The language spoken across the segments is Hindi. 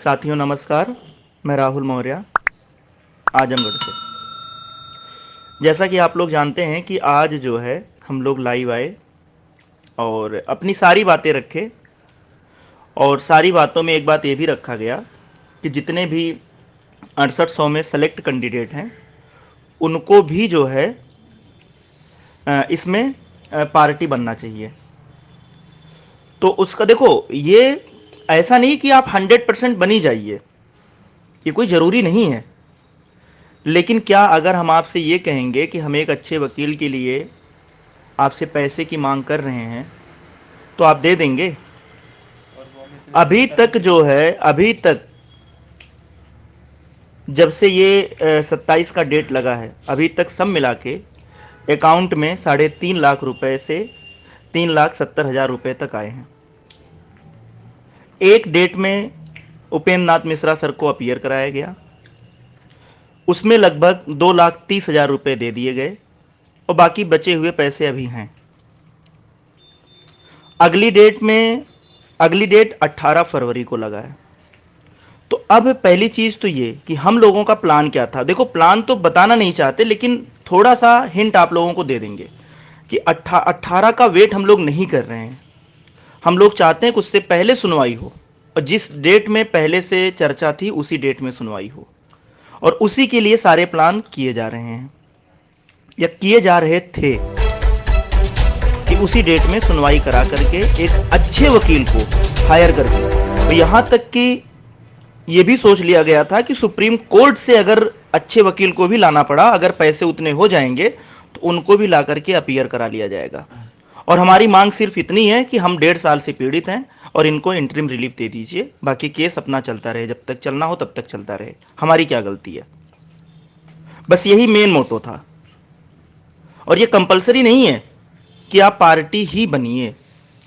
साथियों नमस्कार। मैं राहुल मौर्य आजमगढ़ से। जैसा कि आप लोग जानते हैं कि आज जो है हम लोग लाइव आए और अपनी सारी बातें रखे, और सारी बातों में एक बात ये भी रखा गया कि जितने भी 6800 में सेलेक्ट कैंडिडेट हैं उनको भी जो है इसमें पार्टी बनना चाहिए। तो उसका देखो, ये ऐसा नहीं कि आप 100% बनी जाइए, ये कोई ज़रूरी नहीं है। लेकिन क्या अगर हम आपसे ये कहेंगे कि हम एक अच्छे वकील के लिए आपसे पैसे की मांग कर रहे हैं तो आप दे देंगे? अभी तक जो है, अभी तक जब से ये 27 का डेट लगा है, अभी तक सब मिला के अकाउंट में 3.5 लाख रुपए से 3,70,000 रुपए तक आए हैं। एक डेट में उपेंद्र नाथ मिश्रा सर को अपीयर कराया गया, उसमें लगभग 2,30,000 रुपए दे दिए गए और बाकी बचे हुए पैसे अभी हैं। अगली डेट 18 फरवरी को लगा है। तो अब पहली चीज तो ये कि हम लोगों का प्लान क्या था। देखो, प्लान तो बताना नहीं चाहते, लेकिन थोड़ा सा हिंट आप लोगों को दे देंगे कि 18 का वेट हम लोग नहीं कर रहे हैं। हम लोग चाहते हैं कि उससे पहले सुनवाई हो, और जिस डेट में पहले से चर्चा थी उसी डेट में सुनवाई हो, और उसी के लिए सारे प्लान किए जा रहे हैं या किए जा रहे थे कि उसी डेट में सुनवाई करा करके एक अच्छे वकील को हायर करके, तो यहां तक कि ये भी सोच लिया गया था कि सुप्रीम कोर्ट से अगर अच्छे वकील को भी लाना पड़ा, अगर पैसे उतने हो जाएंगे तो उनको भी ला करके अपीयर करा लिया जाएगा। और हमारी मांग सिर्फ इतनी है कि हम 1.5 साल से पीड़ित हैं और इनको इंटरिम रिलीफ दे दीजिए, बाकी केस अपना चलता रहे, जब तक चलना हो तब तक चलता रहे। हमारी क्या गलती है? बस यही मेन मोटो था। और ये कंपलसरी नहीं है कि आप पार्टी ही बनिए।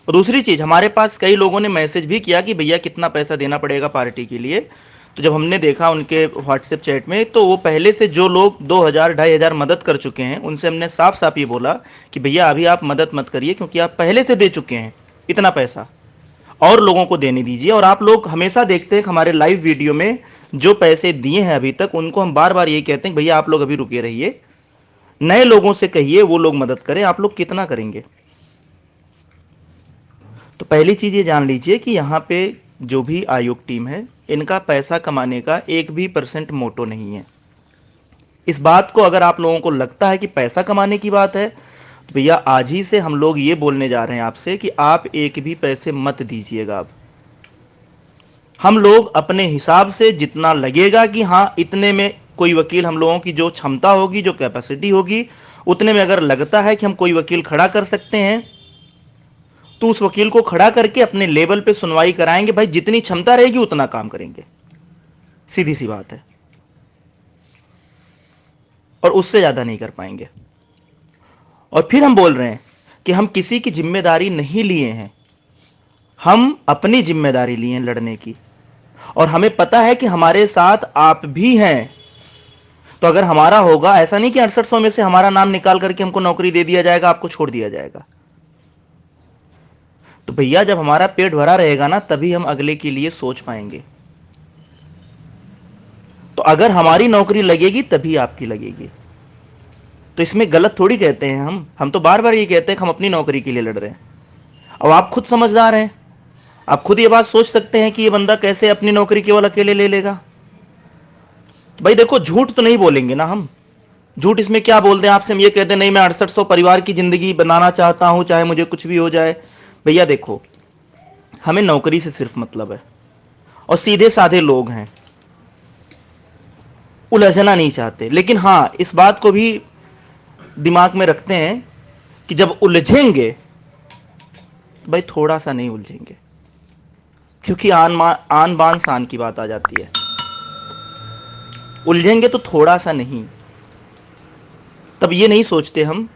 और दूसरी चीज, हमारे पास कई लोगों ने मैसेज भी किया कि भैया कितना पैसा देना पड़ेगा पार्टी के लिए। तो जब हमने देखा उनके व्हाट्सएप चैट में, तो वो पहले से जो लोग 2,000 2,500 मदद कर चुके हैं उनसे हमने साफ साफ ये बोला कि भैया अभी आप मदद मत करिए, क्योंकि आप पहले से दे चुके हैं इतना पैसा, और लोगों को देने दीजिए। और आप लोग हमेशा देखते हैं हमारे लाइव वीडियो में जो पैसे दिए हैं अभी तक, उनको हम बार बार यही कहते हैं भैया आप लोग अभी रुके रहिए, नए लोगों से कहिए वो लोग मदद करें। आप लोग कितना करेंगे? तो पहली चीज ये जान लीजिए कि यहाँ पे जो भी आयोग टीम है, इनका पैसा कमाने का 1% भी मोटो नहीं है। इस बात को अगर आप लोगों को लगता है कि पैसा कमाने की बात है, तो भैया आज ही से हम लोग ये बोलने जा रहे हैं आपसे कि आप एक भी पैसे मत दीजिएगा। अब हम लोग अपने हिसाब से जितना लगेगा कि हाँ इतने में कोई वकील, हम लोगों की जो क्षमता होगी, जो कैपेसिटी होगी, उतने में अगर लगता है कि हम कोई वकील खड़ा कर सकते हैं तो उस वकील को खड़ा करके अपने लेवल पे सुनवाई कराएंगे। भाई जितनी क्षमता रहेगी उतना काम करेंगे, सीधी सी बात है, और उससे ज्यादा नहीं कर पाएंगे। और फिर हम बोल रहे हैं कि हम किसी की जिम्मेदारी नहीं लिए हैं, हम अपनी जिम्मेदारी लिए हैं लड़ने की, और हमें पता है कि हमारे साथ आप भी हैं। तो अगर हमारा होगा, ऐसा नहीं कि 6800 में से हमारा नाम निकाल करके हमको नौकरी दे दिया जाएगा, आपको छोड़ दिया जाएगा। तो भैया जब हमारा पेट भरा रहेगा ना, तभी हम अगले के लिए सोच पाएंगे। तो अगर हमारी नौकरी लगेगी तभी आपकी लगेगी। तो इसमें गलत थोड़ी कहते हैं हम तो बार बार ये कहते हैं कि हम अपनी नौकरी के लिए लड़ रहे हैं। अब आप खुद समझदार हैं, आप खुद ये बात सोच सकते हैं कि ये बंदा कैसे अपनी नौकरी केवल अकेले ले लेगा। तो भाई देखो, झूठ तो नहीं बोलेंगे ना हम। झूठ इसमें क्या बोलते हैं? आपसे हम ये कहते हैं नहीं मैं 6800 परिवार की जिंदगी बनाना चाहता हूं, चाहे मुझे कुछ भी हो जाए। भैया देखो, हमें नौकरी से सिर्फ मतलब है, और सीधे साधे लोग हैं, उलझना नहीं चाहते। लेकिन हाँ, इस बात को भी दिमाग में रखते हैं कि जब उलझेंगे तो भाई थोड़ा सा नहीं उलझेंगे, क्योंकि आन बान शान की बात आ जाती है। उलझेंगे तो थोड़ा सा नहीं। तब ये नहीं सोचते हम,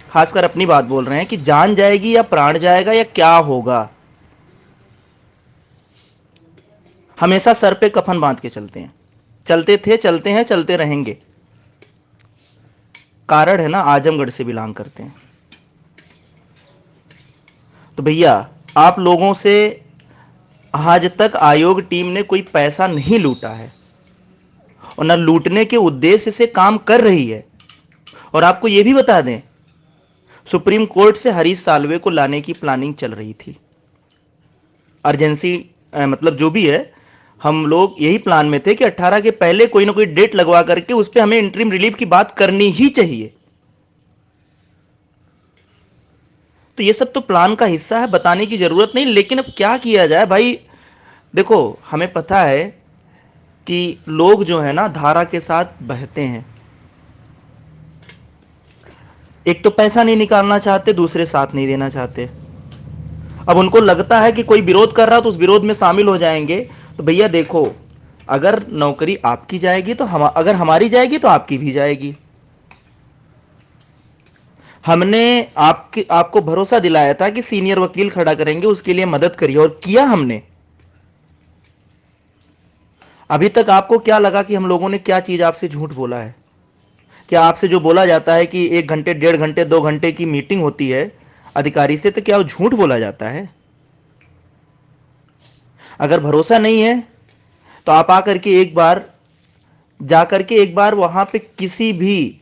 खासकर अपनी बात बोल रहे हैं, कि जान जाएगी या प्राण जाएगा या क्या होगा। हमेशा सर पे कफन बांध के चलते हैं, चलते थे, चलते हैं, चलते रहेंगे। कारण है ना, आजमगढ़ से बिलोंग करते हैं। तो भैया आप लोगों से आज तक आयोग टीम ने कोई पैसा नहीं लूटा है और न लूटने के उद्देश्य से काम कर रही है। और आपको यह भी बता दें, सुप्रीम कोर्ट से हरीश साल्वे को लाने की प्लानिंग चल रही थी। अर्जेंसी मतलब जो भी है, हम लोग यही प्लान में थे कि 18 के पहले कोई ना कोई डेट लगवा करके उस पर हमें इंटरिम रिलीफ की बात करनी ही चाहिए। तो ये सब तो प्लान का हिस्सा है, बताने की जरूरत नहीं। लेकिन अब क्या किया जाए भाई, देखो हमें पता है कि लोग जो है ना धारा के साथ बहते हैं। एक तो पैसा नहीं निकालना चाहते, दूसरे साथ नहीं देना चाहते। अब उनको लगता है कि कोई विरोध कर रहा तो उस विरोध में शामिल हो जाएंगे। तो भैया देखो, अगर नौकरी आपकी जाएगी तो अगर हमारी जाएगी तो आपकी भी जाएगी। हमने आपको भरोसा दिलाया था कि सीनियर वकील खड़ा करेंगे, उसके लिए मदद करिए, और किया हमने। अभी तक आपको क्या लगा कि हम लोगों ने क्या चीज आपसे झूठ बोला है? क्या आपसे जो बोला जाता है कि 1 घंटे 1.5 घंटे 2 घंटे की मीटिंग होती है अधिकारी से, तो क्या वो झूठ बोला जाता है? अगर भरोसा नहीं है तो आप आकर के एक बार जाकर के एक बार वहां पे किसी भी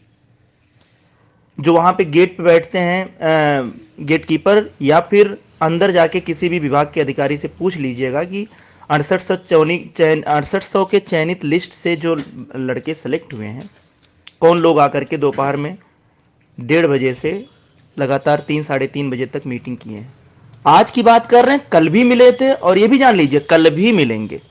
जो वहां पे गेट पे बैठते हैं गेट कीपर, या फिर अंदर जाके किसी भी विभाग के अधिकारी से पूछ लीजिएगा कि 6800 के चयनित लिस्ट से जो लड़के सेलेक्ट हुए हैं, कौन लोग आकर के दोपहर में 1:30 बजे से लगातार 3 साढ़े 3 बजे तक मीटिंग किए हैं। आज की बात कर रहे हैं, कल भी मिले थे, और ये भी जान लीजिए कल भी मिलेंगे।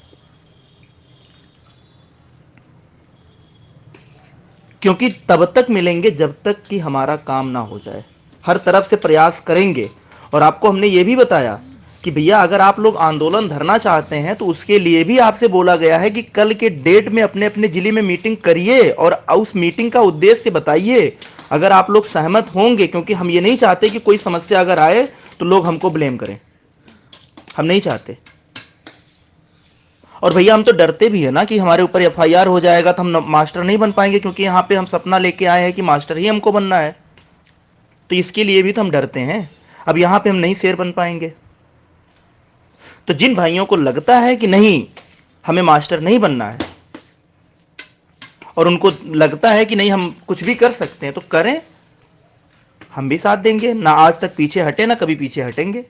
क्योंकि तब तक मिलेंगे जब तक कि हमारा काम ना हो जाए। हर तरफ से प्रयास करेंगे। और आपको हमने ये भी बताया कि भैया अगर आप लोग आंदोलन धरना चाहते हैं तो उसके लिए भी आपसे बोला गया है कि कल के डेट में अपने अपने जिले में मीटिंग करिए और उस मीटिंग का उद्देश्य बताइए, अगर आप लोग सहमत होंगे। क्योंकि हम ये नहीं चाहते कि कोई समस्या अगर आए तो लोग हमको ब्लेम करें, हम नहीं चाहते। और भैया हम तो डरते भी है ना कि हमारे ऊपर एफआईआर हो जाएगा तो हम मास्टर नहीं बन पाएंगे, क्योंकि यहाँ पे हम सपना लेके आए हैं कि मास्टर ही हमको बनना है। तो इसके लिए भी तो हम डरते हैं। अब यहाँ पे हम नहीं शेर बन पाएंगे। तो जिन भाइयों को लगता है कि नहीं हमें मास्टर नहीं बनना है, और उनको लगता है कि नहीं हम कुछ भी कर सकते हैं, तो करें, हम भी साथ देंगे। ना आज तक पीछे हटे, ना कभी पीछे हटेंगे।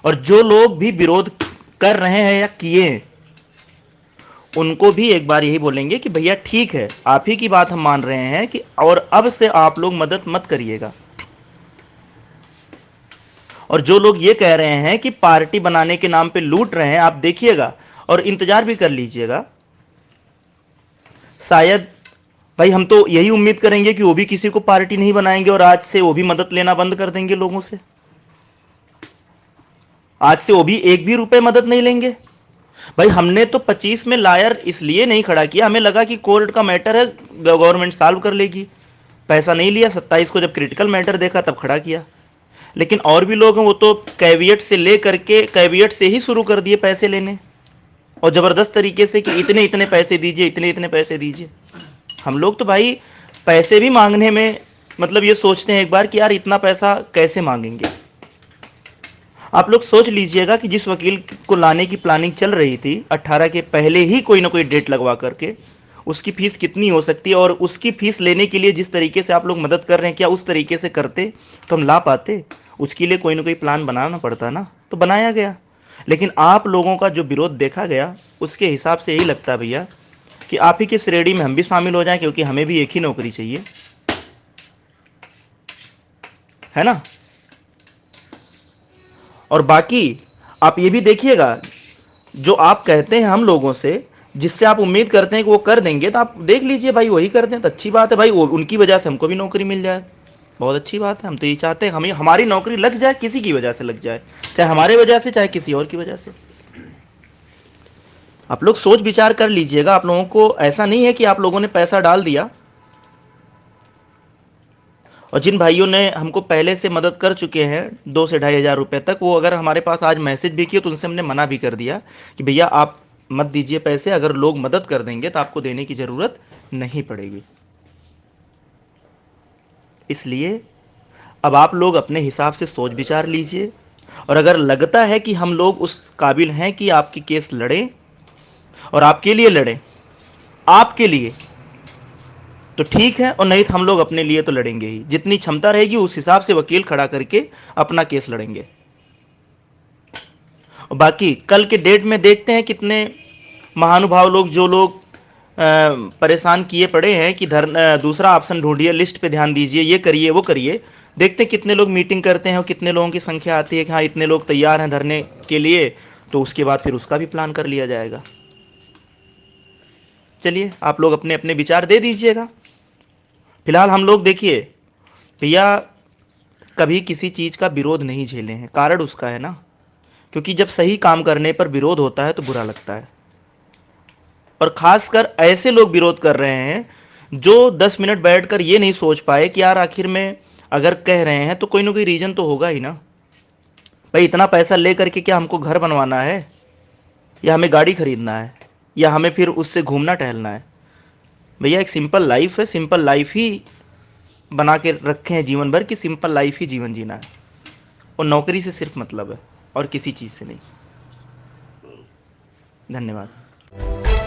और जो लोग भी विरोध कर रहे हैं या किए, उनको भी एक बार यही बोलेंगे कि भैया ठीक है, आप ही की बात हम मान रहे हैं कि और अब से आप लोग मदद मत करिएगा। और जो लोग ये कह रहे हैं कि पार्टी बनाने के नाम पे लूट रहे हैं, आप देखिएगा और इंतजार भी कर लीजिएगा। शायद भाई हम तो यही उम्मीद करेंगे कि वो भी किसी को पार्टी नहीं बनाएंगे और आज से वो भी मदद लेना बंद कर देंगे लोगों से। आज से वो भी एक भी रुपए मदद नहीं लेंगे। भाई हमने तो 25 में लायर इसलिए नहीं खड़ा किया, हमें लगा कि कोर्ट का मैटर है, गवर्नमेंट सॉल्व कर लेगी। पैसा नहीं लिया। 27 को जब क्रिटिकल मैटर देखा तब खड़ा किया। लेकिन और भी लोग हैं, वो तो कैविएट से ले करके कैविएट से ही शुरू कर दिए पैसे लेने, और जबरदस्त तरीके से कि इतने इतने पैसे दीजिए, इतने इतने पैसे दीजिए। हम लोग तो भाई पैसे भी मांगने में मतलब ये सोचते हैं एक बार कि यार इतना पैसा कैसे मांगेंगे। आप लोग सोच लीजिएगा कि जिस वकील को लाने की प्लानिंग चल रही थी 18 के पहले ही कोई ना कोई डेट लगवा करके, उसकी फीस कितनी हो सकती है। और उसकी फीस लेने के लिए जिस तरीके से आप लोग मदद कर रहे हैं, क्या उस तरीके से करते तो हम ला पाते? उसके लिए कोई ना कोई प्लान बनाना पड़ता ना, तो बनाया गया। लेकिन आप लोगों का जो विरोध देखा गया, उसके हिसाब से यही लगता है भैया कि आप ही की श्रेणी में हम भी शामिल हो जाएं, क्योंकि हमें भी एक ही नौकरी चाहिए, है ना। और बाकी आप ये भी देखिएगा, जो आप कहते हैं हम लोगों से, जिससे आप उम्मीद करते हैं कि वो कर देंगे, तो आप देख लीजिए भाई वही कर दें तो अच्छी बात है भाई। उनकी वजह से हमको भी नौकरी मिल जाए, बहुत अच्छी बात है। हम तो ये चाहते हैं हमें हमारी नौकरी लग जाए, किसी की वजह से लग जाए, चाहे हमारे वजह से चाहे किसी और की वजह से। आप लोग सोच विचार कर लीजिएगा। आप लोगों को ऐसा नहीं है कि आप लोगों ने पैसा डाल दिया, और जिन भाइयों ने हमको पहले से मदद कर चुके हैं 2 से 2,500 रुपए तक, वो अगर हमारे पास आज मैसेज भी किए तो उनसे हमने मना भी कर दिया कि भैया आप मत दीजिए पैसे, अगर लोग मदद कर देंगे तो आपको देने की ज़रूरत नहीं पड़ेगी। इसलिए अब आप लोग अपने हिसाब से सोच विचार लीजिए और अगर लगता है कि हम लोग उस काबिल हैं कि आपकी केस लड़ें और आपके लिए लड़ें, आपके लिए, तो ठीक है, और नहीं तो हम लोग अपने लिए तो लड़ेंगे ही। जितनी क्षमता रहेगी उस हिसाब से वकील खड़ा करके अपना केस लड़ेंगे। और बाकी कल के डेट में देखते हैं कितने महानुभाव लोग, जो लोग परेशान किए पड़े हैं कि दूसरा ऑप्शन ढूंढिए, लिस्ट पे ध्यान दीजिए, ये करिए वो करिए, देखते हैं कितने लोग मीटिंग करते हैं और कितने लोगों की संख्या आती है कि हाँ इतने लोग तैयार हैं धरने के लिए, तो उसके बाद फिर उसका भी प्लान कर लिया जाएगा। चलिए आप लोग अपने अपने विचार दे दीजिएगा। फिलहाल हम लोग देखिए भैया, कभी किसी चीज़ का विरोध नहीं झेले हैं, कारण उसका है ना, क्योंकि जब सही काम करने पर विरोध होता है तो बुरा लगता है। और खासकर ऐसे लोग विरोध कर रहे हैं जो 10 मिनट बैठकर ये नहीं सोच पाए कि यार आखिर में अगर कह रहे हैं तो कोई ना कोई रीजन तो होगा ही ना। भाई इतना पैसा ले करके क्या हमको घर बनवाना है, या हमें गाड़ी खरीदना है, या हमें फिर उससे घूमना टहलना है? भैया एक सिंपल लाइफ है, सिंपल लाइफ ही बना के रखे हैं जीवन भर, कि सिंपल लाइफ ही जीवन जीना है, और नौकरी से सिर्फ मतलब है और किसी चीज़ से नहीं। धन्यवाद।